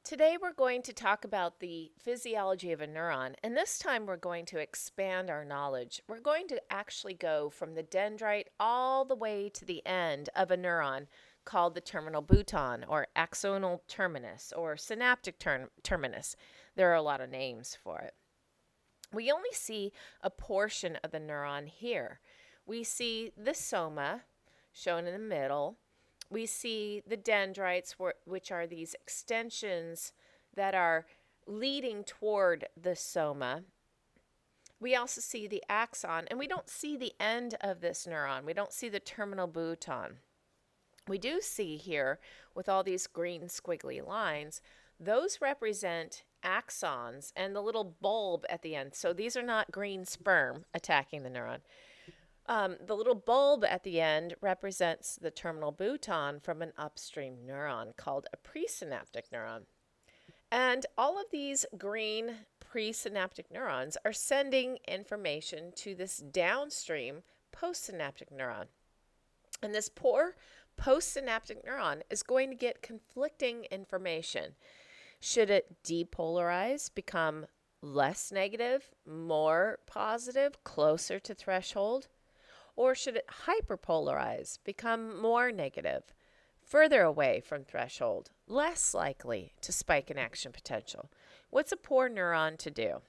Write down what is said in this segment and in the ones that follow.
Today we're going to talk about the physiology of a neuron, and this time we're going to expand our knowledge. We're going to actually go from the dendrite all the way to the end of a neuron called the terminal bouton or axonal terminus or synaptic terminus. There are a lot of names for it. We only see a portion of the neuron here. We see the soma shown in the middle. We see the dendrites, which are these extensions that are leading toward the soma. We also see the axon, and we don't see the end of this neuron. We don't see the terminal bouton. We do see here, with all these green squiggly lines, those represent axons and the little bulb at the end. So these are not green sperm attacking the neuron. The little bulb at the end represents the terminal bouton from an upstream neuron called a presynaptic neuron. And all of these green presynaptic neurons are sending information to this downstream postsynaptic neuron. And this poor postsynaptic neuron is going to get conflicting information. Should it depolarize, become less negative, more positive, closer to threshold? Or should it hyperpolarize, become more negative, further away from threshold, less likely to spike in action potential? What's a poor neuron to do?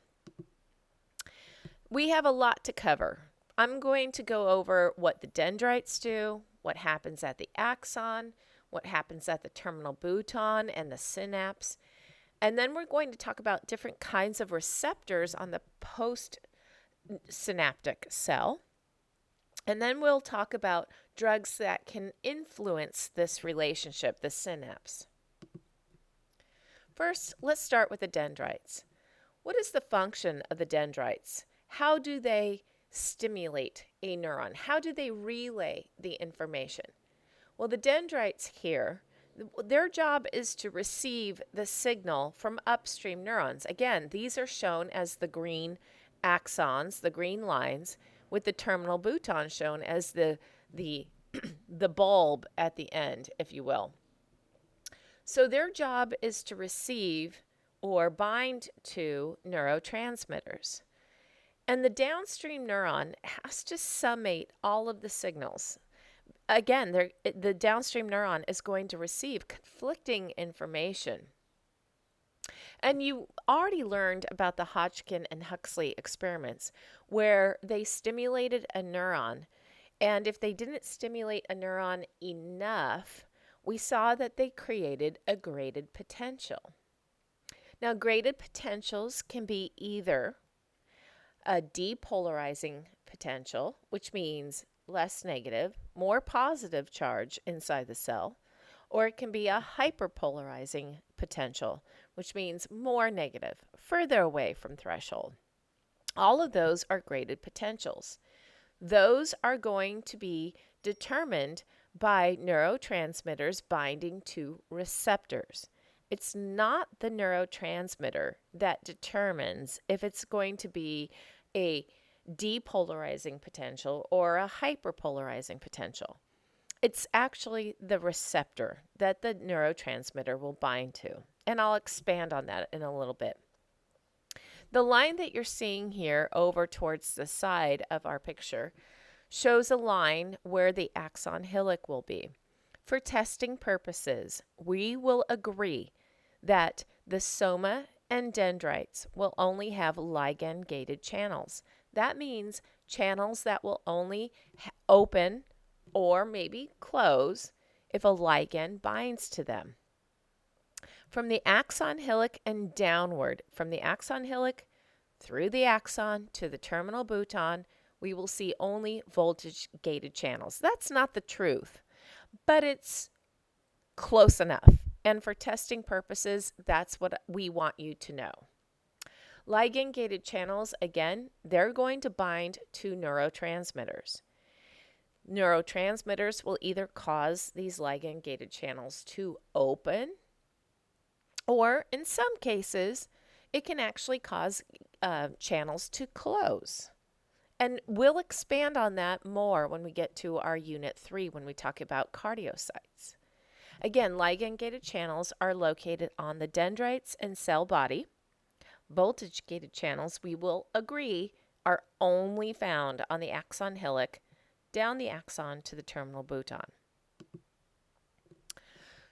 We have a lot to cover. I'm going to go over what the dendrites do, what happens at the axon, what happens at the terminal bouton and the synapse, and then we're going to talk about different kinds of receptors on the postsynaptic cell. And then we'll talk about drugs that can influence this relationship, the synapse. First, let's start with the dendrites. What is the function of the dendrites? How do they stimulate a neuron? How do they relay the information? Well, the dendrites here, their job is to receive the signal from upstream neurons. Again, these are shown as the green axons, the green lines, with the terminal bouton shown as the bulb at the end, if you will. So their job is to receive or bind to neurotransmitters. And the downstream neuron has to summate all of the signals. Again, the downstream neuron is going to receive conflicting information. And you already learned about the Hodgkin and Huxley experiments where they stimulated a neuron. And if they didn't stimulate a neuron enough, we saw that they created a graded potential. Now, graded potentials can be either a depolarizing potential, which means less negative, more positive charge inside the cell, or it can be a hyperpolarizing potential, which means more negative, further away from threshold. All of those are graded potentials. Those are going to be determined by neurotransmitters binding to receptors. It's not the neurotransmitter that determines if it's going to be a depolarizing potential or a hyperpolarizing potential. It's actually the receptor that the neurotransmitter will bind to. And I'll expand on that in a little bit. The line that you're seeing here over towards the side of our picture shows a line where the axon hillock will be. For testing purposes, we will agree that the soma and dendrites will only have ligand-gated channels. That means channels that will only open or maybe close if a ligand binds to them. From the axon hillock and downward, from the axon hillock through the axon to the terminal bouton, we will see only voltage-gated channels. That's not the truth, but it's close enough. And for testing purposes, that's what we want you to know. Ligand-gated channels, again, they're going to bind to neurotransmitters. Neurotransmitters will either cause these ligand-gated channels to open, or in some cases, it can actually cause channels to close. And we'll expand on that more when we get to our Unit 3 when we talk about cardiocytes. Again, ligand-gated channels are located on the dendrites and cell body. Voltage-gated channels, we will agree, are only found on the axon hillock, down the axon to the terminal bouton.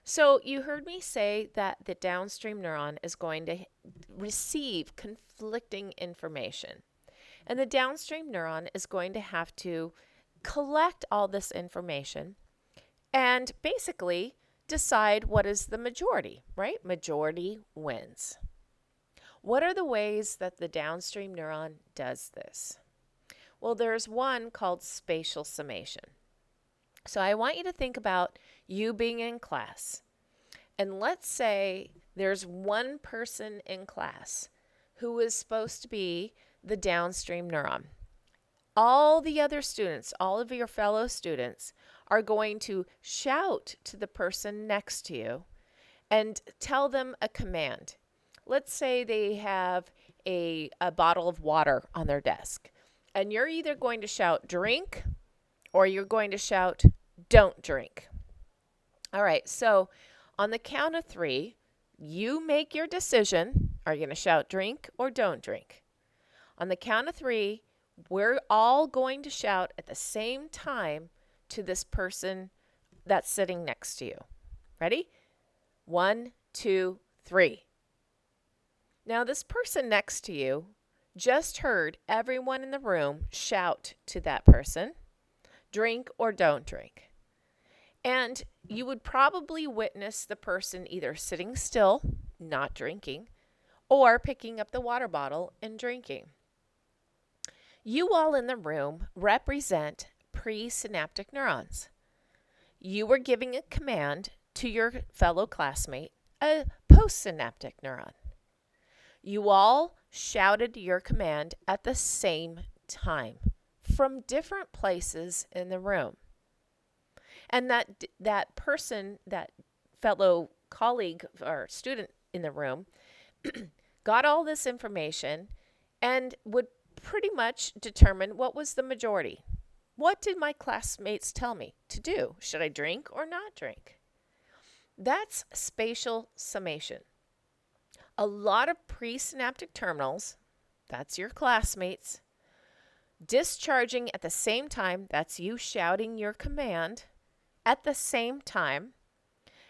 So you heard me say that the downstream neuron is going to receive conflicting information. And the downstream neuron is going to have to collect all this information and basically decide what is the majority, right? Majority wins. What are the ways that the downstream neuron does this? Well, there's one called spatial summation. So I want you to think about you being in class. And let's say there's one person in class who is supposed to be the downstream neuron. All the other students, all of your fellow students, are going to shout to the person next to you and tell them a command. Let's say they have a bottle of water on their desk, and you're either going to shout, drink, or you're going to shout, don't drink. All right, so on the count of 3, you make your decision. Are you going to shout drink or don't drink? On the count of 3, we're all going to shout at the same time to this person that's sitting next to you. Ready? 1, 2, 3. Now, this person next to you just heard everyone in the room shout to that person, drink or don't drink. And you would probably witness the person either sitting still, not drinking, or picking up the water bottle and drinking. You all in the room represent presynaptic neurons. You were giving a command to your fellow classmate, a postsynaptic neuron. You all shouted your command at the same time from different places in the room. And that person, that fellow colleague or student in the room got all this information and would pretty much determine what was the majority. What did my classmates tell me to do? Should I drink or not drink? That's spatial summation. A lot of presynaptic terminals, that's your classmates, discharging at the same time, that's you shouting your command at the same time,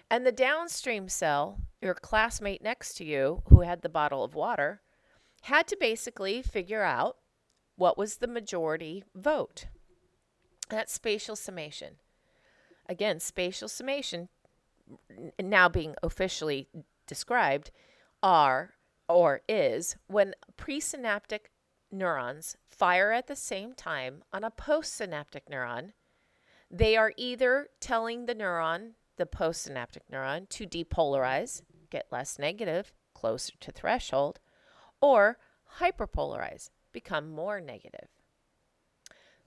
and the downstream cell, your classmate next to you who had the bottle of water, had to basically figure out what was the majority vote. That's spatial summation. Again, spatial summation, now being officially described, are or is when presynaptic neurons fire at the same time on a postsynaptic neuron. They are either telling the neuron, the postsynaptic neuron, to depolarize, get less negative, closer to threshold, or hyperpolarize, become more negative.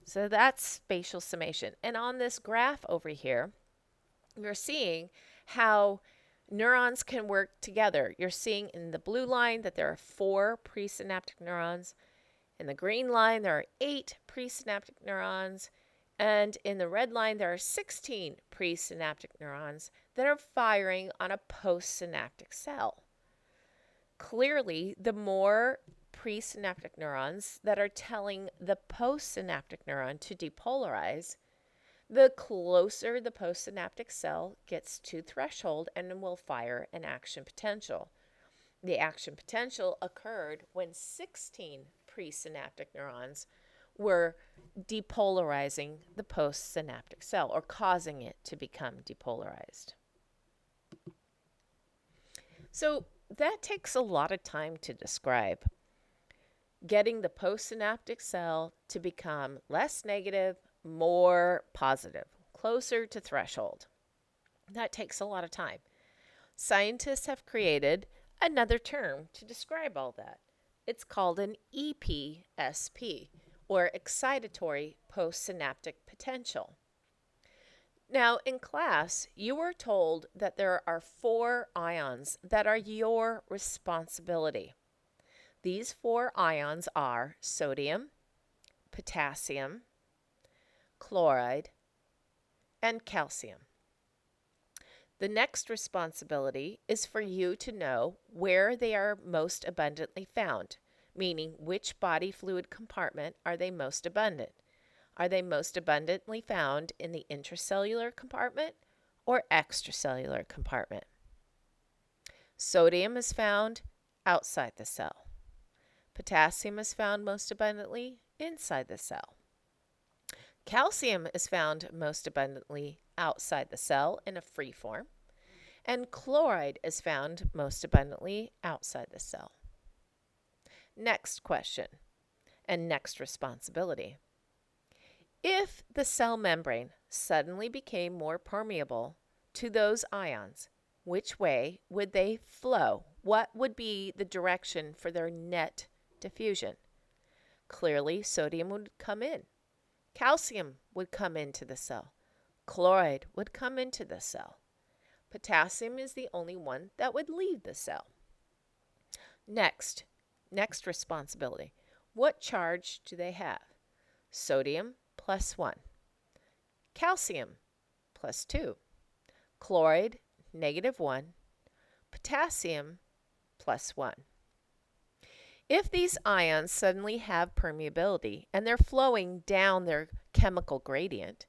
So that's spatial summation. And on this graph over here, you're seeing how neurons can work together. You're seeing in the blue line that there are 4 presynaptic neurons. In the green line, there are 8 presynaptic neurons. And in the red line, there are 16 presynaptic neurons that are firing on a postsynaptic cell. Clearly, the more presynaptic neurons that are telling the postsynaptic neuron to depolarize, the closer the postsynaptic cell gets to threshold and will fire an action potential. The action potential occurred when 16 presynaptic neurons were depolarizing the postsynaptic cell or causing it to become depolarized. So that takes a lot of time to describe. Getting the postsynaptic cell to become less negative, more positive, closer to threshold. That takes a lot of time. Scientists have created another term to describe all that. It's called an epsp, or excitatory postsynaptic potential. Now, in class, you were told that there are 4 ions that are your responsibility. These 4 ions are sodium, potassium, chloride, and calcium. The next responsibility is for you to know where they are most abundantly found, meaning which body fluid compartment are they most abundant. Are they most abundantly found in the intracellular compartment or extracellular compartment? Sodium is found outside the cell. Potassium is found most abundantly inside the cell. Calcium is found most abundantly outside the cell in a free form, and chloride is found most abundantly outside the cell. Next question and next responsibility. If the cell membrane suddenly became more permeable to those ions, which way would they flow? What would be the direction for their net diffusion? Clearly, sodium would come in. Calcium would come into the cell. Chloride would come into the cell. Potassium is the only one that would leave the cell. Next responsibility. What charge do they have? Sodium +1. Calcium +2. Chloride -1. Potassium +1. If these ions suddenly have permeability and they're flowing down their chemical gradient,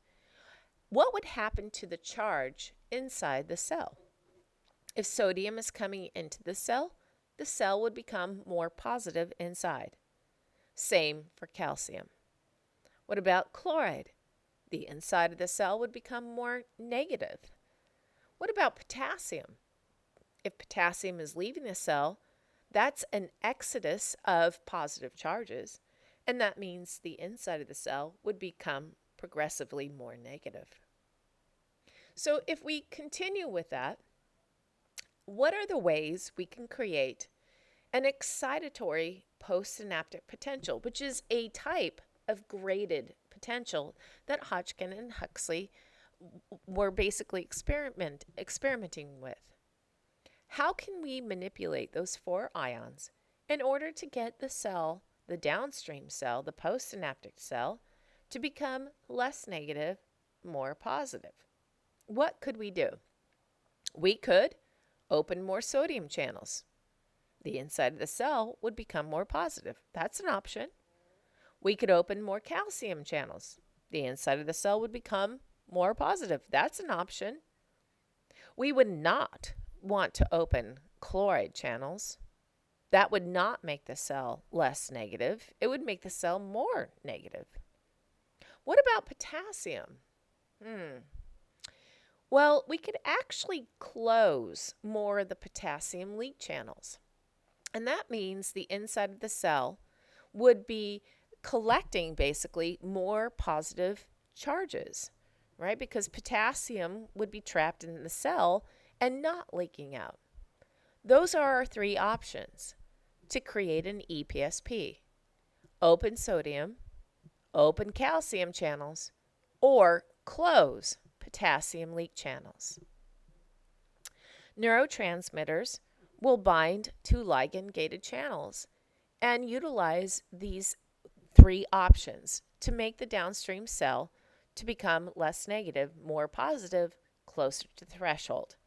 what would happen to the charge inside the cell? If sodium is coming into the cell would become more positive inside. Same for calcium. What about chloride? The inside of the cell would become more negative. What about potassium? If potassium is leaving the cell, that's an exodus of positive charges, and that means the inside of the cell would become progressively more negative. So if we continue with that, what are the ways we can create an excitatory postsynaptic potential, which is a type of graded potential that Hodgkin and Huxley were basically experimenting with? How can we manipulate those 4 ions in order to get the cell, the downstream cell, the postsynaptic cell, to become less negative, more positive? What could we do? We could open more sodium channels. The inside of the cell would become more positive. That's an option. We could open more calcium channels. The inside of the cell would become more positive. That's an option. We would not want to open chloride channels. That would not make the cell less negative. It would make the cell more negative. What about potassium? Well, we could actually close more of the potassium leak channels. And that means the inside of the cell would be collecting basically more positive charges, right? Because potassium would be trapped in the cell and not leaking out. Those are our 3 options to create an epsp. Open sodium, open calcium channels, or close potassium leak channels. Neurotransmitters will bind to ligand-gated channels and utilize these 3 options to make the downstream cell to become less negative, more positive, closer to the threshold.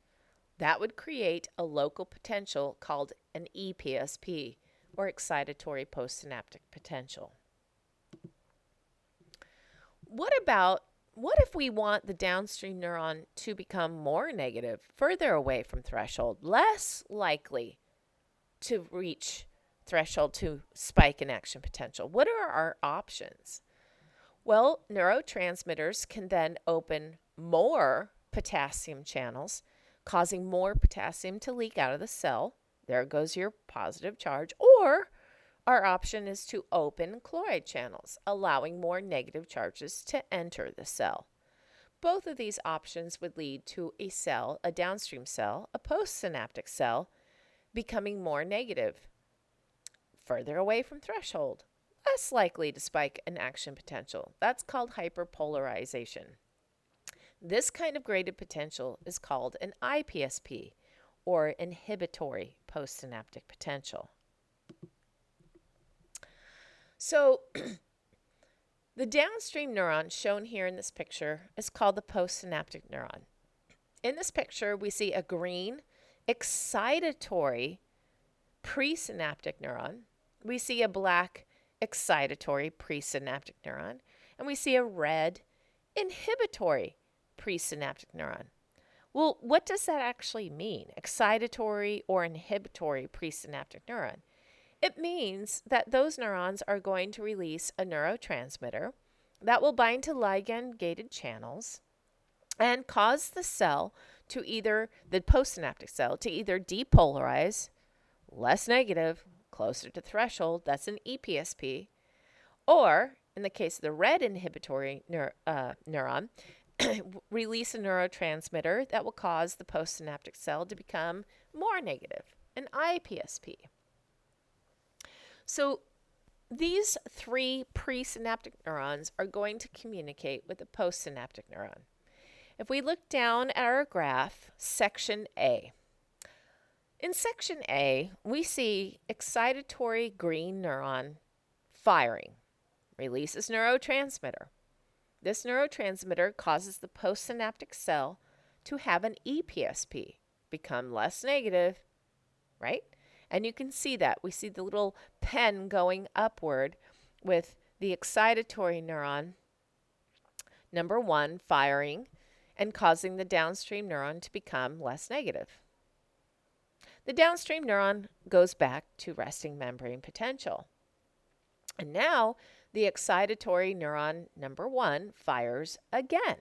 That would create a local potential called an epsp, or excitatory postsynaptic potential. What if we want the downstream neuron to become more negative, further away from threshold, less likely to reach threshold to spike in action potential? What are our options? Well, neurotransmitters can then open more potassium channels, causing more potassium to leak out of the cell. There goes your positive charge. Or our option is to open chloride channels, allowing more negative charges to enter the cell. Both of these options would lead to a cell, a downstream cell, a postsynaptic cell, becoming more negative, further away from threshold, less likely to spike an action potential. That's called hyperpolarization. This kind of graded potential is called an IPSP, or inhibitory postsynaptic potential. So the downstream neuron shown here in this picture is called the postsynaptic neuron. In this picture, we see a green excitatory presynaptic neuron. We see a black excitatory presynaptic neuron. And we see a red inhibitory presynaptic neuron. Well, what does that actually mean? Excitatory or inhibitory presynaptic neuron? It means that those neurons are going to release a neurotransmitter that will bind to ligand-gated channels and cause the cell to either, the postsynaptic cell, to either depolarize, less negative, closer to threshold, that's an epsp, or, in the case of the red inhibitory neuron, release a neurotransmitter that will cause the postsynaptic cell to become more negative, an ipsp. So these three presynaptic neurons are going to communicate with the postsynaptic neuron. If we look down at our graph, section A. In section A, we see excitatory green neuron firing, releases neurotransmitter. This neurotransmitter causes the postsynaptic cell to have an epsp, become less negative, right? And you can see that. We see the little pen going upward with the excitatory neuron, number 1, firing and causing the downstream neuron to become less negative. The downstream neuron goes back to resting membrane potential. And now the excitatory neuron, number 1, fires again.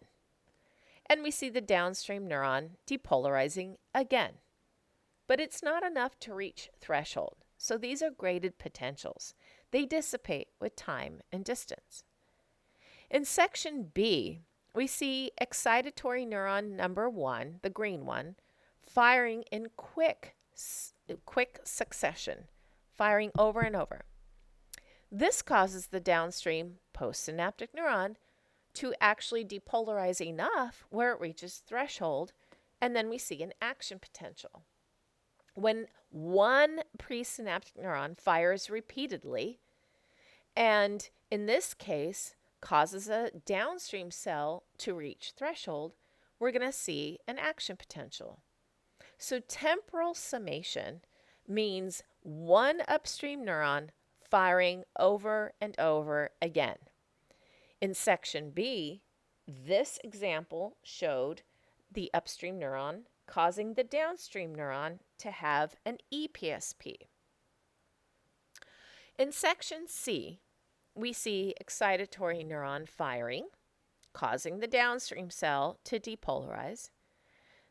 And we see the downstream neuron depolarizing again. But it's not enough to reach threshold, so these are graded potentials. They dissipate with time and distance. In section B, we see excitatory neuron number 1, the green one, firing in quick succession, firing over and over. This causes the downstream postsynaptic neuron to actually depolarize enough where it reaches threshold, and then we see an action potential. When one presynaptic neuron fires repeatedly, and in this case causes a downstream cell to reach threshold, we're going to see an action potential. So temporal summation means one upstream neuron firing over and over again. In section B, this example showed the upstream neuron causing the downstream neuron to have an epsp. In section C, we see excitatory neuron firing, causing the downstream cell to depolarize.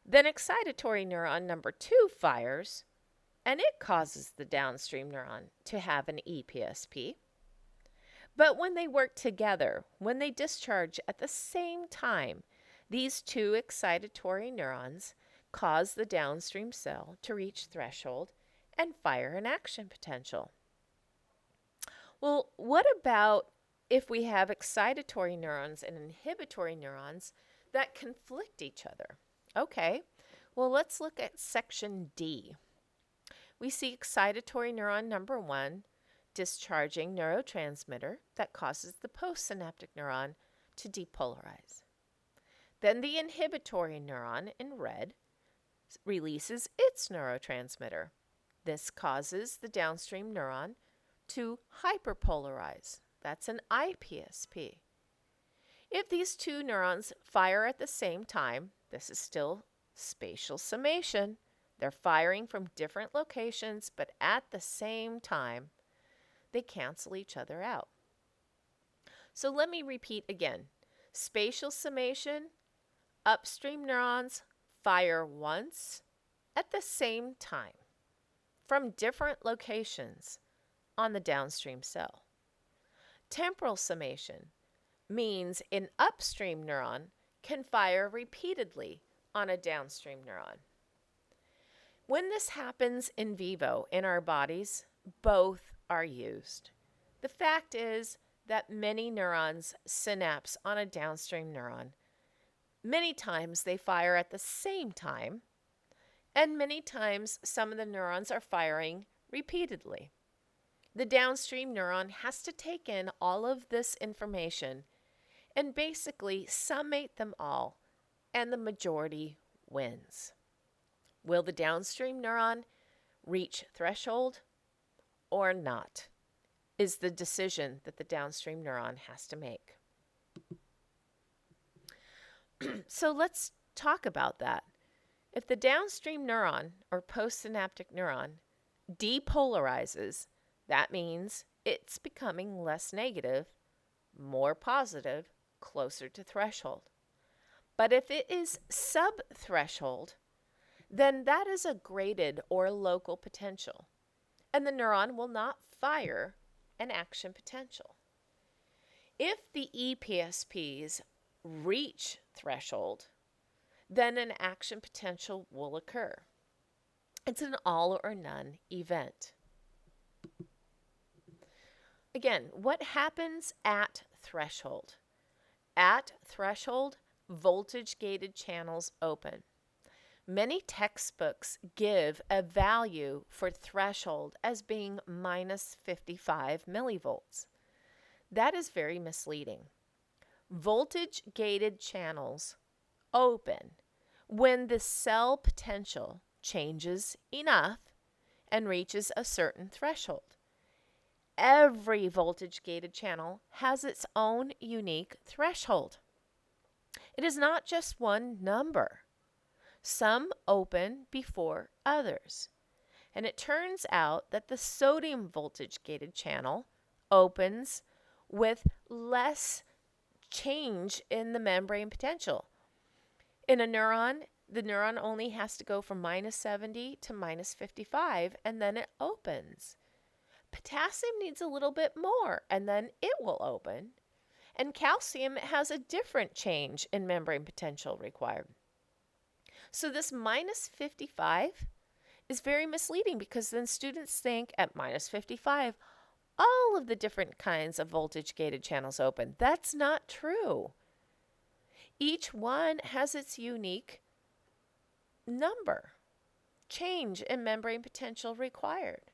Then excitatory neuron number 2 fires, and it causes the downstream neuron to have an epsp. But when they work together, when they discharge at the same time, these two excitatory neurons cause the downstream cell to reach threshold and fire an action potential. Well, what about if we have excitatory neurons and inhibitory neurons that conflict each other? Okay, well, let's look at section D. We see excitatory neuron number 1 discharging neurotransmitter that causes the postsynaptic neuron to depolarize. Then the inhibitory neuron in red releases its neurotransmitter. This causes the downstream neuron to hyperpolarize. That's an ipsp. If these two neurons fire at the same time, this is still spatial summation. They're firing from different locations, but at the same time, they cancel each other out. So let me repeat again. Spatial summation, upstream neurons fire once at the same time from different locations on the downstream cell. Temporal summation means an upstream neuron can fire repeatedly on a downstream neuron. When this happens in vivo in our bodies, both are used. The fact is that many neurons synapse on a downstream neuron. Many times they fire at the same time, and many times some of the neurons are firing repeatedly. The downstream neuron has to take in all of this information and basically summate them all, and the majority wins. Will the downstream neuron reach threshold or not? Is the decision that the downstream neuron has to make. So let's talk about that. If the downstream neuron or postsynaptic neuron depolarizes, that means it's becoming less negative, more positive, closer to threshold. But if it is sub-threshold, then that is a graded or local potential, and the neuron will not fire an action potential. If the epsps reach threshold, then an action potential will occur. It's an all or none event. Again, what happens at threshold? At threshold, voltage-gated channels open. Many textbooks give a value for threshold as being minus 55 millivolts. That is very misleading. Voltage-gated channels open when the cell potential changes enough and reaches a certain threshold. Every voltage-gated channel has its own unique threshold. It is not just one number. Some open before others. And it turns out that the sodium voltage-gated channel opens with less change in the membrane potential. In a neuron, the neuron only has to go from minus 70 to minus 55, and then it opens. Potassium needs a little bit more, and then it will open. And calcium has a different change in membrane potential required. So this minus 55 is very misleading because then students think at minus 55, all of the different kinds of voltage-gated channels open. That's not true. Each one has its unique number, change in membrane potential required.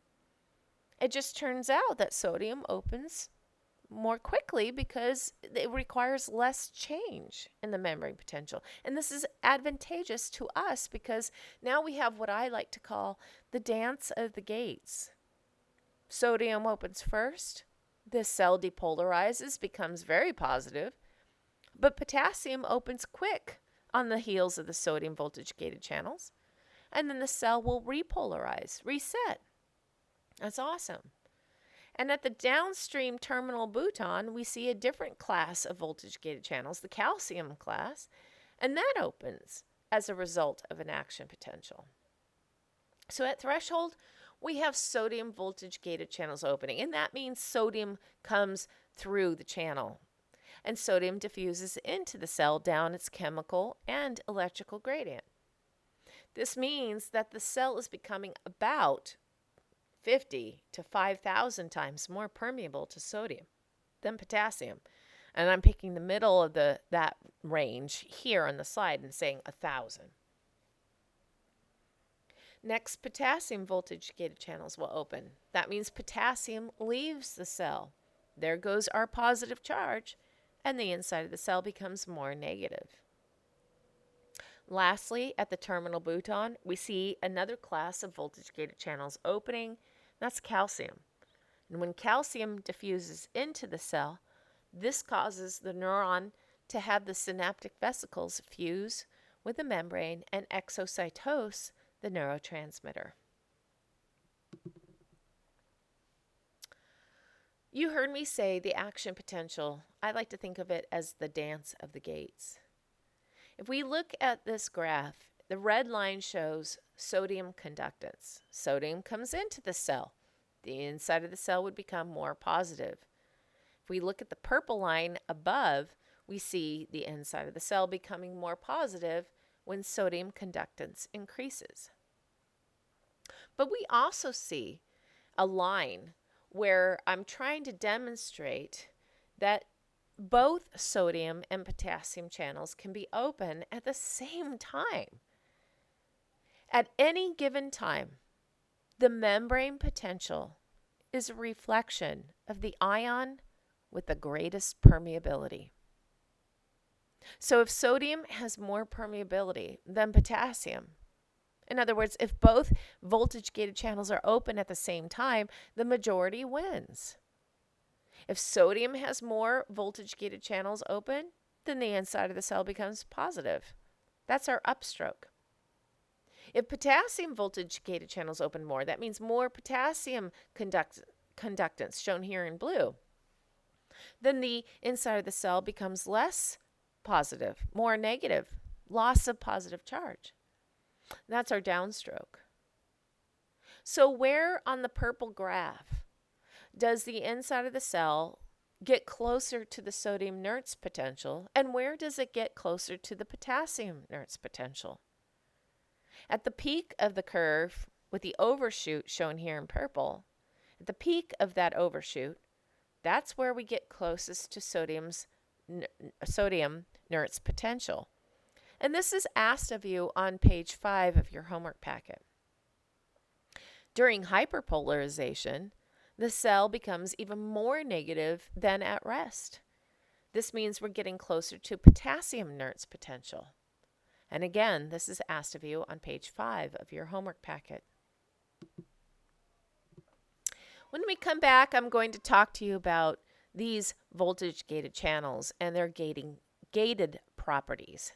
It just turns out that sodium opens more quickly because it requires less change in the membrane potential. And this is advantageous to us because now we have what I like to call the dance of the gates. Sodium opens first, the cell depolarizes, becomes very positive, but potassium opens quick on the heels of the sodium voltage-gated channels, and then the cell will repolarize, reset. That's awesome. And at the downstream terminal bouton, we see a different class of voltage-gated channels, the calcium class, and that opens as a result of an action potential. So at threshold, we have sodium voltage-gated channels opening, and that means sodium comes through the channel, and sodium diffuses into the cell down its chemical and electrical gradient. This means that the cell is becoming about 50 to 5,000 times more permeable to sodium than potassium. And I'm picking the middle of that range here on the slide and saying 1,000. Next, potassium voltage-gated channels will open. That means potassium leaves the cell. There goes our positive charge, and the inside of the cell becomes more negative. Lastly, at the terminal bouton, we see another class of voltage-gated channels opening. That's calcium. And when calcium diffuses into the cell, this causes the neuron to have the synaptic vesicles fuse with the membrane and exocytose the neurotransmitter. You heard me say the action potential. I like to think of it as the dance of the gates. If we look at this graph, the red line shows sodium conductance. Sodium comes into the cell. The inside of the cell would become more positive. If we look at the purple line above, we see the inside of the cell becoming more positive when sodium conductance increases. But we also see a line where I'm trying to demonstrate that both sodium and potassium channels can be open at the same time. At any given time, the membrane potential is a reflection of the ion with the greatest permeability. So if sodium has more permeability than potassium, in other words, if both voltage-gated channels are open at the same time, the majority wins. If sodium has more voltage-gated channels open, then the inside of the cell becomes positive. That's our upstroke. If potassium voltage-gated channels open more, that means more potassium conductance, shown here in blue. Then the inside of the cell becomes less positive, more negative, loss of positive charge. That's our downstroke. So where on the purple graph does the inside of the cell get closer to the sodium Nernst potential, and where does it get closer to the potassium Nernst potential? At the peak of the curve, with the overshoot shown here in purple, at the peak of that overshoot, that's where we get closest to sodium Nernst potential. And this is asked of you on page 5 of your homework packet. During hyperpolarization, the cell becomes even more negative than at rest. This means we're getting closer to potassium Nernst potential. And again, this is asked of you on page 5 of your homework packet. When we come back, I'm going to talk to you about these voltage-gated channels and their gated properties.